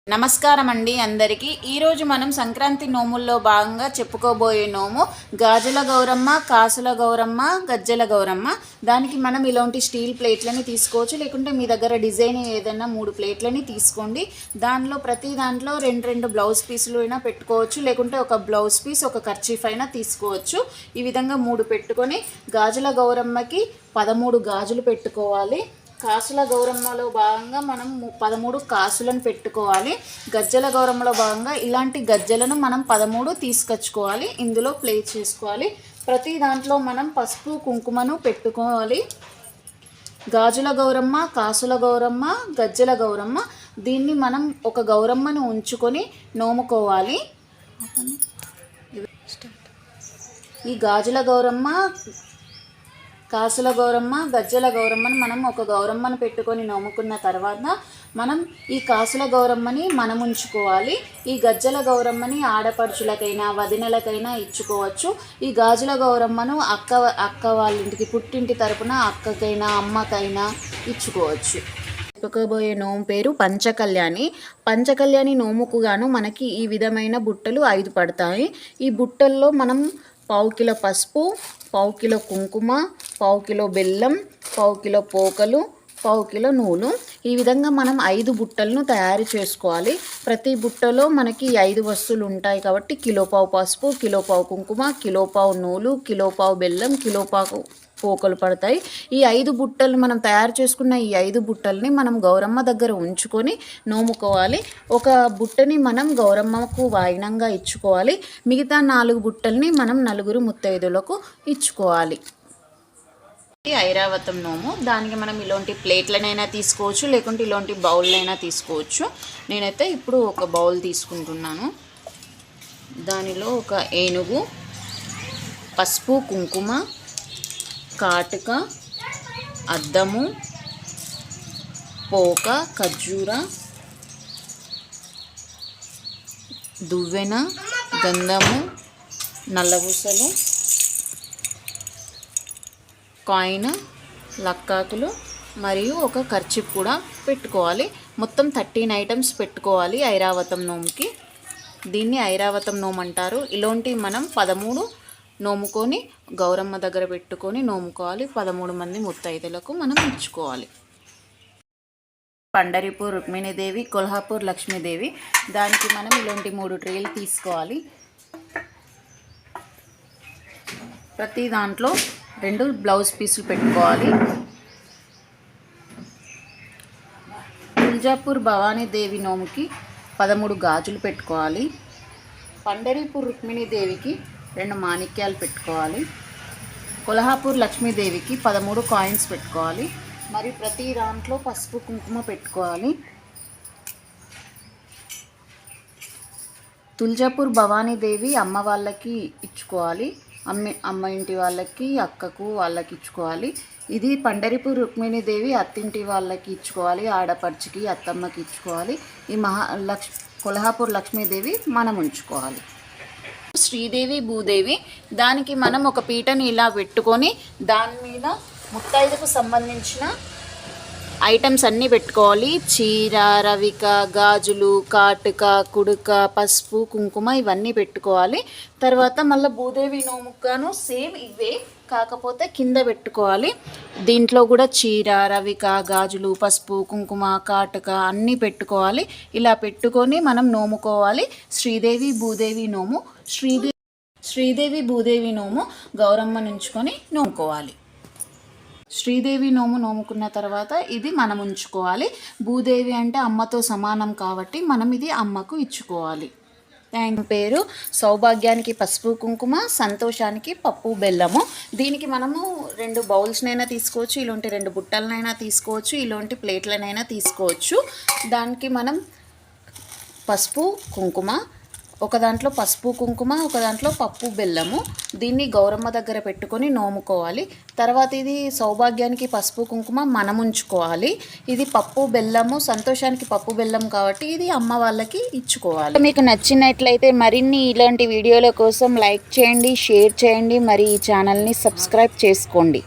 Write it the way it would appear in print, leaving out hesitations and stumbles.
నమస్కారం అండి అందరికీ. ఈరోజు మనం సంక్రాంతి నోముల్లో భాగంగా చెప్పుకోబోయే నోము గాజుల గౌరమ్మ, కాసుల గౌరమ్మ, గజ్జల గౌరమ్మ. దానికి మనం ఇలాంటి స్టీల్ ప్లేట్లని తీసుకోవచ్చు, లేకుంటే మీ దగ్గర డిజైన్ ఏదైనా 3 ప్లేట్లని తీసుకోండి. ప్రతి దాంట్లో 2 బ్లౌజ్ పీసులు అయినా పెట్టుకోవచ్చు, లేకుంటే ఒక బ్లౌజ్ పీస్ ఒక కర్చీఫ్ అయినా తీసుకోవచ్చు. ఈ విధంగా 3 పెట్టుకొని గాజుల గౌరమ్మకి 13 గాజులు పెట్టుకోవాలి. కాసుల గౌరమ్మలో భాగంగా మనం 13 కాసులను పెట్టుకోవాలి. గజ్జల గౌరమ్మలో భాగంగా ఇలాంటి గజ్జలను మనం 13 తీసుకొచ్చుకోవాలి. ఇందులో ప్లేస్ చేసుకోవాలి. ప్రతి దాంట్లో మనం పసుపు కుంకుమను పెట్టుకోవాలి. గాజుల గౌరమ్మ, కాసుల గౌరమ్మ, గజ్జల గౌరమ్మ. దీన్ని మనం ఒక గౌరమ్మను ఉంచుకొని నోముకోవాలి. ఈ గాజుల గౌరమ్మ, కాసుల గౌరమ్మ, గజ్జల గౌరమ్మని మనం ఒక గౌరమ్మను పెట్టుకొని నోముకున్న తర్వాత మనం ఈ కాసుల గౌరమ్మని మనం ఉంచుకోవాలి. ఈ గజ్జల గౌరమ్మని ఆడపడుచులకైనా వదినలకైనా ఇచ్చుకోవచ్చు. ఈ గాజుల గౌరమ్మను అక్క వాళ్ళ ఇంటికి పుట్టింటి తరపున అక్కకైనా అమ్మకైనా ఇచ్చుకోవచ్చు. చెప్పుకోబోయే నోము పేరు పంచకళ్యాణి. పంచకళ్యాణి నోముకు గాను మనకి ఈ విధమైన బుట్టలు 5 పడతాయి. ఈ బుట్టల్లో మనం 1/2 కిలో పసుపు, 1/2 కిలో కుంకుమ, 1/2 కిలో బెల్లం, 1/2 కిలో పోకలు, 1/2 కిలో నూలు. ఈ విధంగా మనం 5 బుట్టలను తయారు చేసుకోవాలి. ప్రతి బుట్టలో మనకి 5 వస్తువులు ఉంటాయి కాబట్టి 1/4 కిలో పసుపు, 1/4 కిలో కుంకుమ, 1/4 కిలో నూలు, 1/4 కిలో బెల్లం, 1/4 కిలో పోకలు పడతాయి. ఈ 5 బుట్టలు మనం తయారు చేసుకున్న ఈ 5 బుట్టల్ని మనం గౌరమ్మ దగ్గర ఉంచుకొని నోముకోవాలి. ఒక బుట్టని మనం గౌరమ్మకు వాయినంగా ఇచ్చుకోవాలి. మిగతా 4 బుట్టల్ని మనం 4 ముత్తైదులకు ఇచ్చుకోవాలి. ఐరావతం నోము. దానికి మనం ఇలాంటి ప్లేట్లనైనా తీసుకోవచ్చు, లేకుంటే ఇలాంటి బౌల్లైనా తీసుకోవచ్చు. నేనైతే ఇప్పుడు ఒక బౌల్ తీసుకుంటున్నాను. దానిలో ఒక ఏనుగు, పసుపు కుంకుమ, కాటుక, అద్దము, పోక, ఖర్జూర, దువ్వెన, గంధము, నల్లబూసలు, కాయిన్, లక్కాకులు మరియు ఒక కర్చీఫ్ కూడా పెట్టుకోవాలి. మొత్తం 13 ఐటమ్స్ పెట్టుకోవాలి ఐరావతం నోముకి. దీన్ని ఐరావతం నోము అంటారు. ఇలాంటి మనం 13 నోముకొని గౌరమ్మ దగ్గర పెట్టుకొని నోముకోవాలి. 13 మంది ముత్తైదులకు మనం ఇచ్చుకోవాలి. పండరిపూర్ రుక్మిణీదేవి, కొల్హాపూర్ లక్ష్మీదేవి. దానికి మనం ఇలాంటి 3 ట్రేలు తీసుకోవాలి. ప్రతి దాంట్లో 2 బ్లౌజ్ పీసులు పెట్టుకోవాలి. తుల్జాపూర్ భవానీదేవి నోముకి 13 గాజులు పెట్టుకోవాలి. పండరిపూర్ రుక్మిణీదేవికి 2 మాణిక్యాలు పెట్టుకోవాలి. కొల్హాపూర్ లక్ష్మీదేవికి 13 కాయిన్స్ పెట్టుకోవాలి. మరి ప్రతి దాంట్లో పసుపు కుంకుమ పెట్టుకోవాలి. తుల్జాపూర్ భవానీదేవి అమ్మ వాళ్ళకి ఇచ్చుకోవాలి. అమ్మ ఇంటి వాళ్ళకి, అక్కకు వాళ్ళకి ఇచ్చుకోవాలి. ఇది పండరిపూర్ రుక్మిణీదేవి అత్తింటి వాళ్ళకి ఇచ్చుకోవాలి. ఆడపడుచుకి, అత్తమ్మకి ఇచ్చుకోవాలి. ఈ కొల్హాపూర్ లక్ష్మీదేవి మనం ఉంచుకోవాలి. శ్రీదేవి, భూదేవి. దానికి మనం ఒక పీటని ఇలా పెట్టుకొని దాని మీద ముత్తైదుకు సంబంధించిన ఐటమ్స్ అన్నీ పెట్టుకోవాలి. చీర, రవిక, గాజులు, కాటుక, కుడుక, పసుపు, కుంకుమ ఇవన్నీ పెట్టుకోవాలి. తర్వాత మళ్ళీ భూదేవి నోముగాను సేమ్ ఇవే, కాకపోతే కింద పెట్టుకోవాలి. దీంట్లో కూడా చీర, రవిక, గాజులు, పసుపు, కుంకుమ, కాటుక అన్నీ పెట్టుకోవాలి. ఇలా పెట్టుకొని మనం నోముకోవాలి. శ్రీదేవి భూదేవి నోము. శ్రీదేవి భూదేవి నోము గౌరమ్మ నుంచుకొని నోముకోవాలి. శ్రీదేవి నోము నోముకున్న తర్వాత ఇది మనం ఉంచుకోవాలి. భూదేవి అంటే అమ్మతో సమానం కాబట్టి మనం ఇది అమ్మకు ఇచ్చుకోవాలి. పేరు సౌభాగ్యానికి పసుపు కుంకుమ, సంతోషానికి పప్పు బెల్లము. దీనికి మనము 2 బౌల్స్నైనా తీసుకోవచ్చు, ఇలాంటి 2 బుట్టలనైనా తీసుకోవచ్చు, ఇలాంటి ప్లేట్లనైనా తీసుకోవచ్చు. దానికి మనం పసుపు కుంకుమ, ఒక దాంట్లో పసుపు కుంకుమ, ఒక దాంట్లో పప్పు బెల్లము. దీన్ని గౌరమ్మ దగ్గర పెట్టుకొని నోముకోవాలి. తర్వాత ఇది సౌభాగ్యానికి పసుపు కుంకుమ మనం ఉంచుకోవాలి. ఇది పప్పు బెల్లము, సంతోషానికి పప్పు బెల్లం కాబట్టి ఇది అమ్మ వాళ్ళకి ఇచ్చుకోవాలి. మీకు నచ్చినట్లయితే మరిన్ని ఇలాంటి వీడియోల కోసం లైక్ చేయండి, షేర్ చేయండి, మరి ఈ ఛానల్ని సబ్స్క్రైబ్ చేసుకోండి.